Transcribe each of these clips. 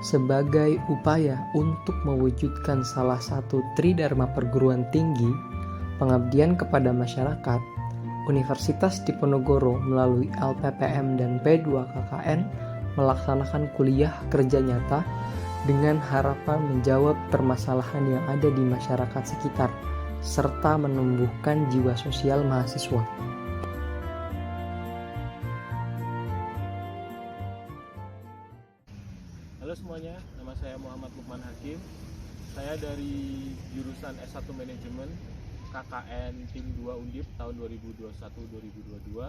Sebagai upaya untuk mewujudkan salah satu tridharma perguruan tinggi, pengabdian kepada masyarakat, Universitas Diponegoro melalui LPPM dan P2KKN melaksanakan kuliah kerja nyata dengan harapan menjawab permasalahan yang ada di masyarakat sekitar, serta menumbuhkan jiwa sosial mahasiswa. Halo semuanya, nama saya Muhammad Lukman Hakim. Saya dari jurusan S1 Manajemen KKN Tim 2 Undip tahun 2021-2022.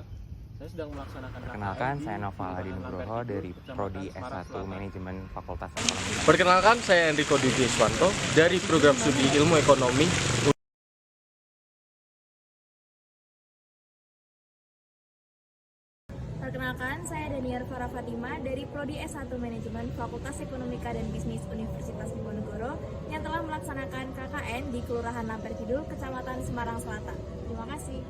Saya sedang melaksanakan Perkenalkan, saya Noval Adi Nugroho dari Prodi S1 Manajemen Fakultas Ekonomi. Perkenalkan, saya Enrico Didi Iswanto dari Program Studi Ilmu Ekonomi. Perkenalkan, saya Daniar Farah Fatima dari Prodi S1 Manajemen Fakultas Ekonomika dan Bisnis Universitas Diponegoro yang telah melaksanakan KKN di Kelurahan Lamper Kidul, Kecamatan Semarang Selatan. Terima kasih.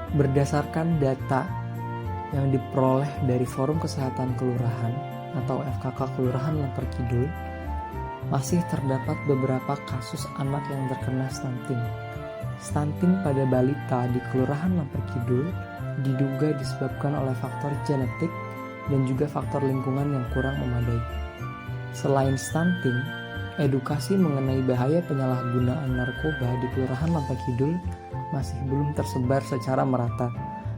Berdasarkan data yang diperoleh dari Forum Kesehatan Kelurahan atau FKK Kelurahan Lamper Kidul, masih terdapat beberapa kasus anak yang terkena stunting. Stunting pada balita di Kelurahan Lamper Kidul diduga disebabkan oleh faktor genetik dan juga faktor lingkungan yang kurang memadai. Selain stunting, edukasi mengenai bahaya penyalahgunaan narkoba di Kelurahan Lamper Kidul masih belum tersebar secara merata,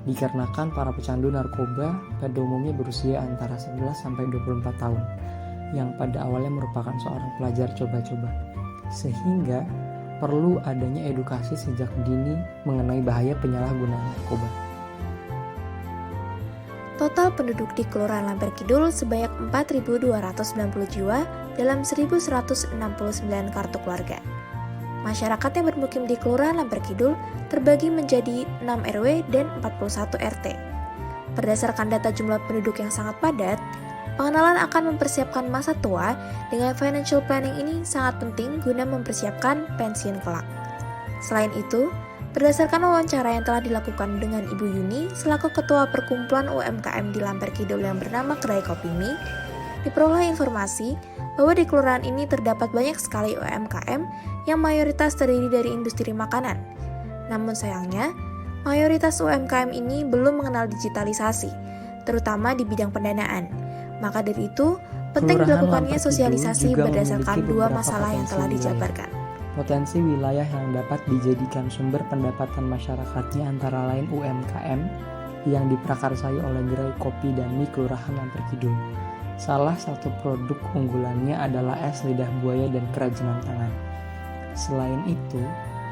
dikarenakan para pecandu narkoba pada umumnya berusia antara 11 sampai 24 tahun, yang pada awalnya merupakan seorang pelajar coba-coba. Sehingga perlu adanya edukasi sejak dini mengenai bahaya penyalahgunaan narkoba. Total penduduk di Kelurahan Lamper Kidul sebanyak 4.290 jiwa dalam 1.169 kartu keluarga. Masyarakat yang bermukim di Kelurahan Lamper Kidul terbagi menjadi 6 RW dan 41 RT. Berdasarkan data jumlah penduduk yang sangat padat, pengenalan akan mempersiapkan masa tua dengan financial planning ini sangat penting guna mempersiapkan pensiun kelak. Selain itu, berdasarkan wawancara yang telah dilakukan dengan Ibu Yuni selaku Ketua Perkumpulan UMKM di Lamper Kidul yang bernama Kedai Kopi Mie, diperoleh informasi bahwa di kelurahan ini terdapat banyak sekali UMKM yang mayoritas terdiri dari industri makanan. Namun sayangnya, mayoritas UMKM ini belum mengenal digitalisasi, terutama di bidang pendanaan. Maka dari itu, penting dilakukannya sosialisasi berdasarkan dua masalah yang telah dijabarkan. Potensi wilayah yang dapat dijadikan sumber pendapatan masyarakatnya antara lain UMKM yang diprakarsai oleh gerai kopi dan mie Kelurahan Lamper Kidul. Salah satu produk unggulannya adalah es lidah buaya dan kerajinan tangan. Selain itu,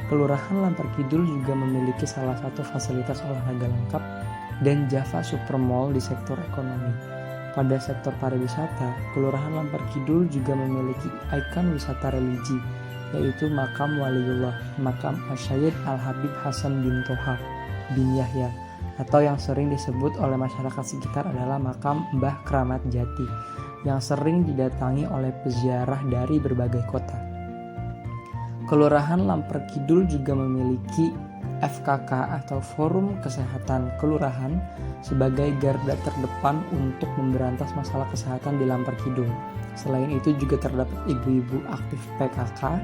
Kelurahan Lamper Kidul juga memiliki salah satu fasilitas olahraga lengkap dan Java Supermall di sektor ekonomi. Pada sektor pariwisata, Kelurahan Lamper Kidul juga memiliki ikon wisata religi, yaitu Makam Waliullah, Makam Asy-Syaikh Al-Habib Hasan bin Toha bin Yahya, atau yang sering disebut oleh masyarakat sekitar adalah Makam Mbah Kramat Jati, yang sering didatangi oleh peziarah dari berbagai kota. Kelurahan Lamper Kidul juga memiliki FKK atau Forum Kesehatan Kelurahan sebagai garda terdepan untuk memberantas masalah kesehatan di Lamper Kidul. Selain itu juga terdapat ibu-ibu aktif PKK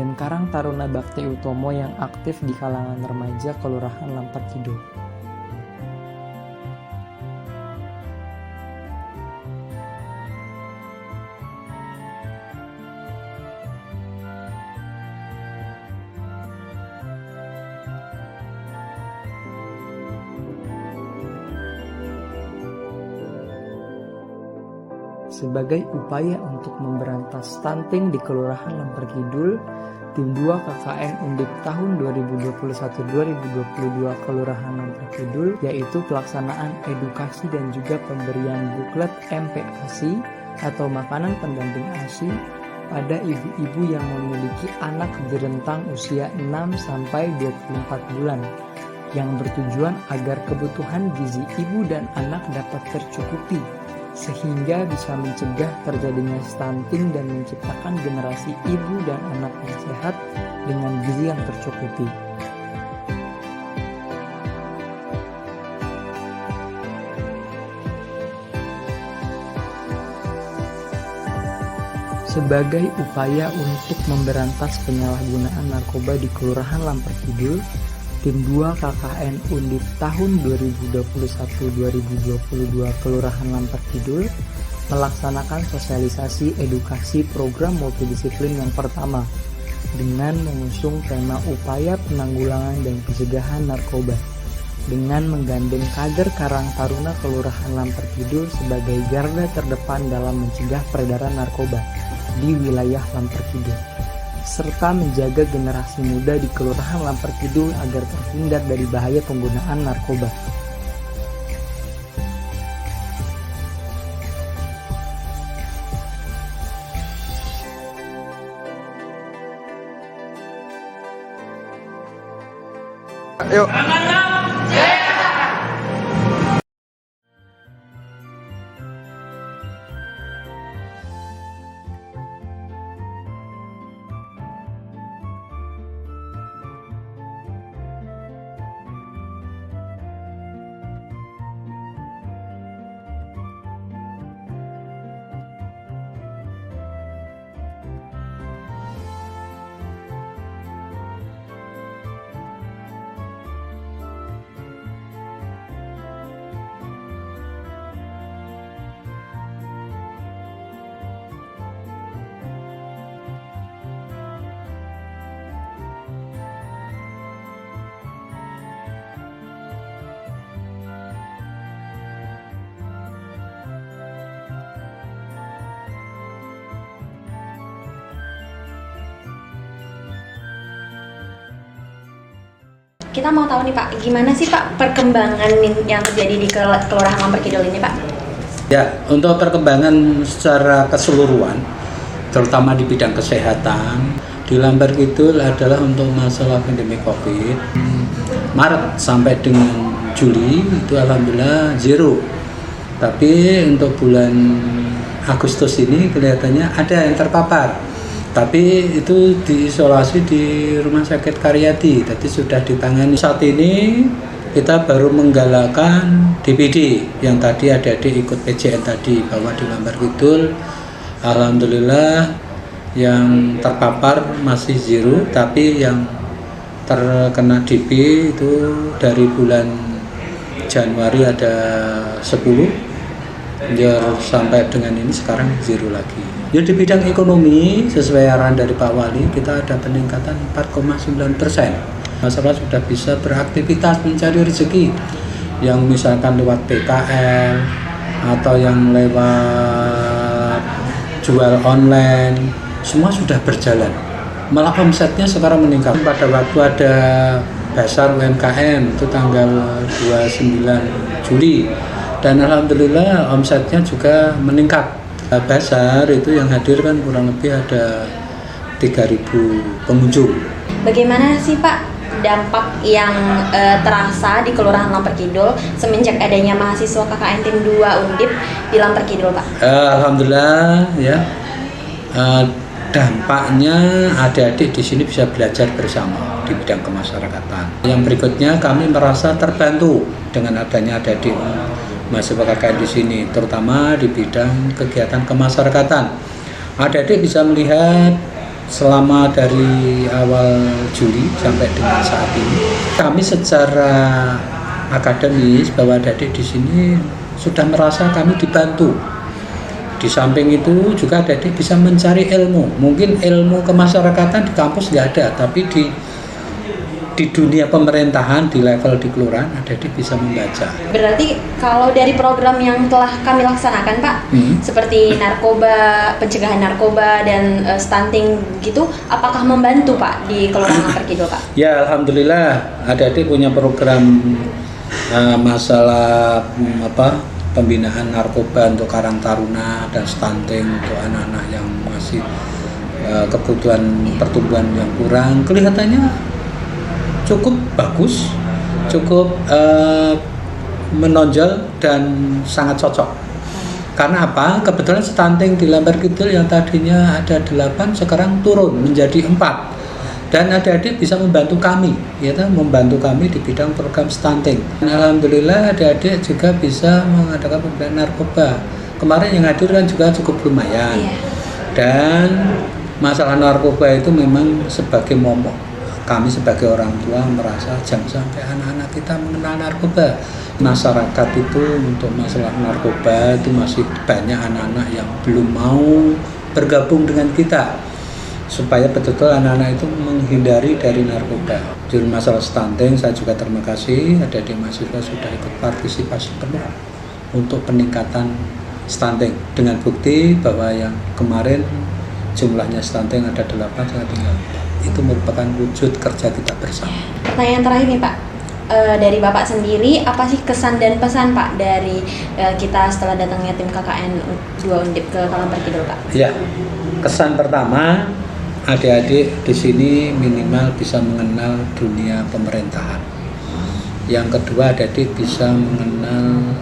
dan Karang Taruna Bakti Utomo yang aktif di kalangan remaja Kelurahan Lamper Kidul. sebagai upaya untuk memberantas stunting di Kelurahan Lemper Kidul, Tim 2 KKN Undip tahun 2021-2022 Kelurahan Lemper Kidul, yaitu pelaksanaan edukasi dan juga pemberian buklet MPASI atau makanan pendamping ASI pada ibu-ibu yang memiliki anak di rentang usia 6-24 bulan, yang bertujuan agar kebutuhan gizi ibu dan anak dapat tercukupi, sehingga bisa mencegah terjadinya stunting dan menciptakan generasi ibu dan anak yang sehat dengan gizi yang tercukupi. Sebagai upaya untuk memberantas penyalahgunaan narkoba di Kelurahan Lemper Kidul, Tim 2 KKN Undip tahun 2021-2022 Kelurahan Lemper Kidul melaksanakan sosialisasi edukasi program multidisiplin yang pertama dengan mengusung tema upaya penanggulangan dan pencegahan narkoba dengan menggandeng kader Karang Taruna Kelurahan Lemper Kidul sebagai garda terdepan dalam mencegah peredaran narkoba di wilayah Lemper Kidul, serta menjaga generasi muda di Kelurahan Lemper Kidul agar terhindar dari bahaya penggunaan narkoba. Yuk. Kita mau tahu nih Pak, gimana sih Pak perkembangan yang terjadi di Kelurahan Lemper Kidul ini Pak? Ya, untuk perkembangan secara keseluruhan, terutama di bidang kesehatan, di Lemper Kidul adalah untuk masalah pandemi COVID. Maret sampai dengan Juli itu alhamdulillah zero. Tapi untuk bulan Agustus ini kelihatannya ada yang terpapar. Tapi itu diisolasi di Rumah Sakit Karyadi, tadi sudah ditangani. Saat ini kita baru menggalakkan DPD yang tadi adik-adik ikut PJN tadi, bahwa di Lemper Kidul alhamdulillah yang terpapar masih zero, tapi yang terkena DP itu dari bulan Januari ada 10, sampai dengan ini sekarang zero lagi. Ya, di bidang ekonomi sesuai arahan dari Pak Wali kita ada peningkatan 4,9%. Masyarakat sudah bisa beraktivitas mencari rezeki, yang misalkan lewat PKL atau yang lewat jual online, semua sudah berjalan. Malah omsetnya sekarang meningkat. Pada waktu ada Basar UMKM itu tanggal 29 Juli dan alhamdulillah omsetnya juga meningkat. Basar itu yang hadir kan kurang lebih ada 3.000 pengunjung. Bagaimana sih Pak dampak yang terasa di Kelurahan Lemper Kidul semenjak adanya mahasiswa KKN Tim 2 Undip di Lemper Kidul Pak? Alhamdulillah ya, dampaknya adik-adik di sini bisa belajar bersama di bidang kemasyarakatan. Yang berikutnya kami merasa terbantu dengan adanya adik-adik mahasiswa KKN di sini, terutama di bidang kegiatan kemasyarakatan. Adik-adik bisa melihat selama dari awal Juli sampai dengan saat ini, kami secara akademis bahwa adik-adik di sini sudah merasa kami dibantu. Di samping itu juga adik-adik bisa mencari ilmu. Mungkin ilmu kemasyarakatan di kampus nggak ada, tapi di di dunia pemerintahan di level di kelurahan adik-adik bisa membaca. Berarti kalau dari program yang telah kami laksanakan Pak, seperti narkoba, pencegahan narkoba dan stunting gitu, apakah membantu Pak di Kelurahan Lamper Kidul Pak? Ya, alhamdulillah adik-adik punya program masalah pembinaan narkoba untuk Karang Taruna dan stunting untuk anak-anak yang masih kebutuhan pertumbuhan yang kurang. Kelihatannya cukup bagus, cukup menonjol dan sangat cocok. Karena apa? Kebetulan stunting di Lamper Kidul yang tadinya ada 8 sekarang turun menjadi 4. Dan adik-adik bisa membantu kami, membantu kami di bidang program stunting. Dan alhamdulillah adik-adik juga bisa mengadakan pembinaan narkoba. Kemarin yang hadir kan juga cukup lumayan. Dan masalah narkoba itu memang sebagai momok. Kami sebagai orang tua merasa jangan sampai anak-anak kita mengenal narkoba. Masyarakat itu untuk masalah narkoba itu masih banyak anak-anak yang belum mau bergabung dengan kita, supaya betul-betul anak-anak itu menghindari dari narkoba. Di masalah stunting saya juga terima kasih adik-adik mahasiswa sudah ikut partisipasi penuh untuk peningkatan stunting, dengan bukti bahwa yang kemarin jumlahnya stunting ada 8, sekarang tinggal 4. Itu merupakan wujud kerja kita bersama. Pertanyaan terakhir nih Pak, dari Bapak sendiri apa sih kesan dan pesan Pak dari kita setelah datangnya tim KKN 2 Undip ke Lamper Kidul Pak? Ya, kesan pertama adik-adik di sini minimal bisa mengenal dunia pemerintahan. Yang kedua adik-adik bisa mengenal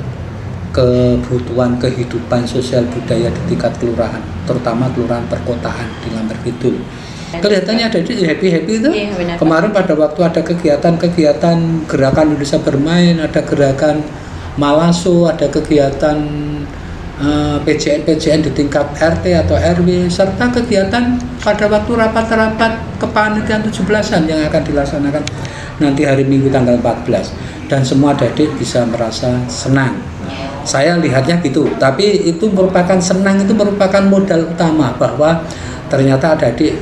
kebutuhan kehidupan sosial budaya di tingkat kelurahan, terutama kelurahan perkotaan di Lamper Kidul. Kelihatannya ada happy itu. Iya, kemarin pada waktu ada kegiatan gerakan Indonesia Bermain, ada gerakan Malaso, ada kegiatan PJN di tingkat RT atau RW, serta kegiatan pada waktu rapat-rapat kepanitiaan 17-an yang akan dilaksanakan nanti hari Minggu tanggal 14. Dan semua adik bisa merasa senang. Saya lihatnya gitu, tapi itu merupakan senang, itu merupakan modal utama bahwa ternyata adik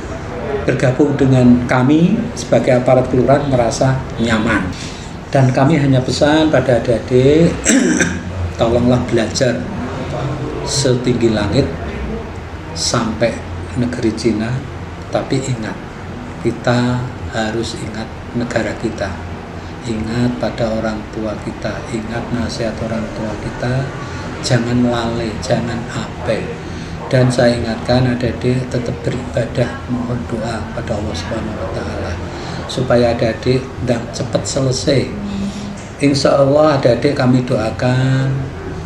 bergabung dengan kami sebagai aparat kelurahan merasa nyaman. Dan kami hanya pesan pada adik-adik tolonglah belajar setinggi langit sampai negeri Cina, tapi ingat, kita harus ingat negara kita, ingat pada orang tua kita, ingat nasihat orang tua kita, jangan lalai, jangan abai. Dan saya ingatkan adik-adik tetap beribadah, mohon doa pada Allah Subhanahu wa Ta'ala supaya adik-adik cepat selesai. Insya Allah adik-adik kami doakan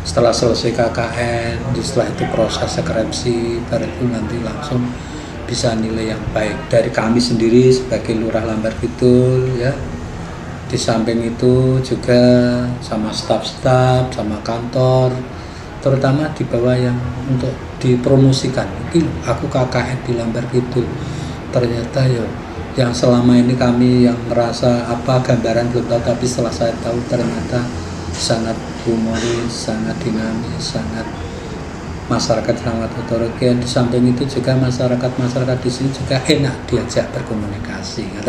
setelah selesai KKN, setelah itu proses skripsi, baru itu nanti langsung bisa nilai yang baik dari kami sendiri sebagai Lurah Lamper Kidul ya. Di samping itu juga sama staf-staf, sama kantor, terutama di bawah yang untuk dipromosikan. Mungkin aku KKN di Lamper Kidul, ternyata yang selama ini kami yang merasa gambaran belum tahu, tapi setelah saya tahu ternyata sangat humoris, sangat dinamis, sangat masyarakat sangat heterogen. Di samping itu juga masyarakat di sini juga enak diajak berkomunikasi.